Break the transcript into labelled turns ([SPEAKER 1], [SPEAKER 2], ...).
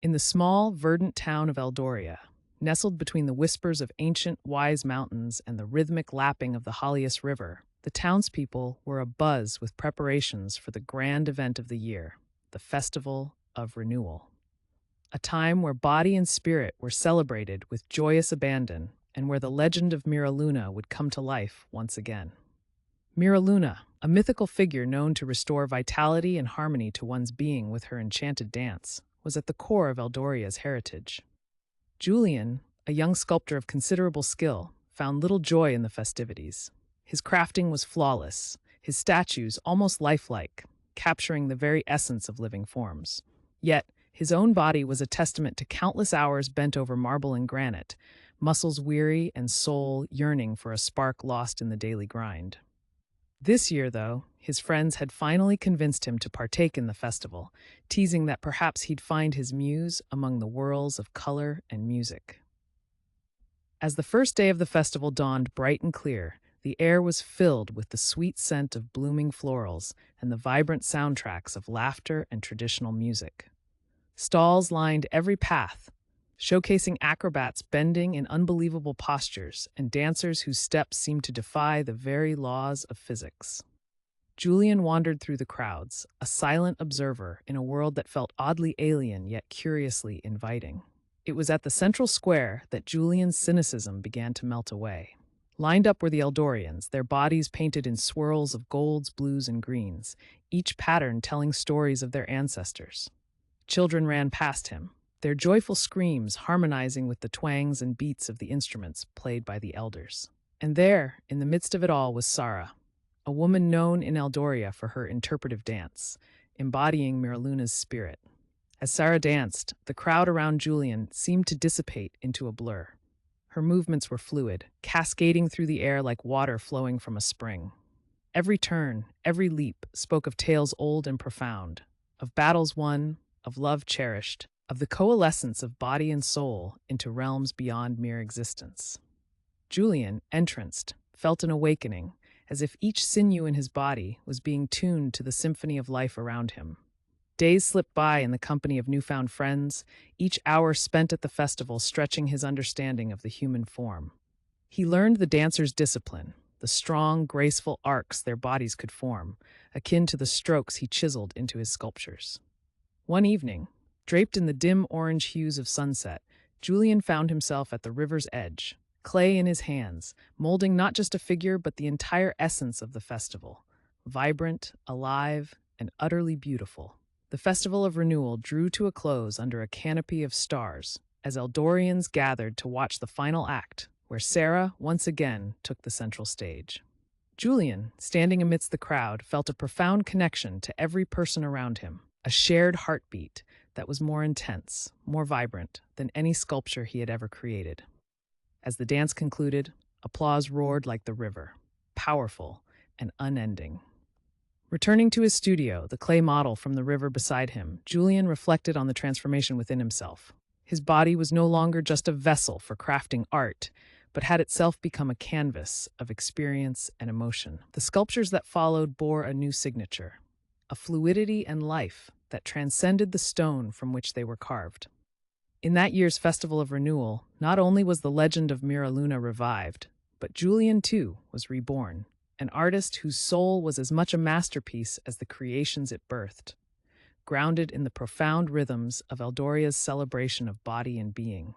[SPEAKER 1] In the small, verdant town of Eldoria, nestled between the whispers of ancient, wise mountains and the rhythmic lapping of the Hollius River, the townspeople were abuzz with preparations for the grand event of the year, the Festival of Renewal. A time where body and spirit were celebrated with joyous abandon and where the legend of Miraluna would come to life once again. Miraluna, a mythical figure known to restore vitality and harmony to one's being with her enchanted dance, was at the core of Eldoria's heritage. Julian, a young sculptor of considerable skill, found little joy in the festivities. His crafting was flawless, his statues almost lifelike, capturing the very essence of living forms. Yet, his own body was a testament to countless hours bent over marble and granite, muscles weary and soul yearning for a spark lost in the daily grind. This year, though, his friends had finally convinced him to partake in the festival, teasing that perhaps he'd find his muse among the whirls of color and music. As the first day of the festival dawned bright and clear, the air was filled with the sweet scent of blooming florals and the vibrant soundtracks of laughter and traditional music. Stalls lined every path, showcasing acrobats bending in unbelievable postures and dancers whose steps seemed to defy the very laws of physics. Julian wandered through the crowds, a silent observer in a world that felt oddly alien yet curiously inviting. It was at the central square that Julian's cynicism began to melt away. Lined up were the Eldorians, their bodies painted in swirls of golds, blues, and greens, each pattern telling stories of their ancestors. Children ran past him, their joyful screams harmonizing with the twangs and beats of the instruments played by the elders. And there, in the midst of it all, was Sarah, a woman known in Eldoria for her interpretive dance, embodying Miraluna's spirit. As Sarah danced, the crowd around Julian seemed to dissipate into a blur. Her movements were fluid, cascading through the air like water flowing from a spring. Every turn, every leap spoke of tales old and profound, of battles won, of love cherished, of the coalescence of body and soul into realms beyond mere existence. Julian, entranced, felt an awakening, as if each sinew in his body was being tuned to the symphony of life around him. Days slipped by in the company of newfound friends, each hour spent at the festival stretching his understanding of the human form. He learned the dancers' discipline, the strong, graceful arcs their bodies could form, akin to the strokes he chiseled into his sculptures. One evening, draped in the dim orange hues of sunset, Julian found himself at the river's edge, clay in his hands, molding not just a figure but the entire essence of the festival, vibrant, alive, and utterly beautiful. The Festival of Renewal drew to a close under a canopy of stars as Eldorians gathered to watch the final act, where Sarah once again took the central stage. Julian, standing amidst the crowd, felt a profound connection to every person around him, a shared heartbeat that was more intense, more vibrant than any sculpture he had ever created. As the dance concluded, applause roared like the river, powerful and unending. Returning to his studio, the clay model from the river beside him, Julian reflected on the transformation within himself. His body was no longer just a vessel for crafting art, but had itself become a canvas of experience and emotion. The sculptures that followed bore a new signature, a fluidity and life that transcended the stone from which they were carved. In that year's Festival of Renewal, not only was the legend of Miraluna revived, but Julian, too, was reborn, an artist whose soul was as much a masterpiece as the creations it birthed, grounded in the profound rhythms of Eldoria's celebration of body and being.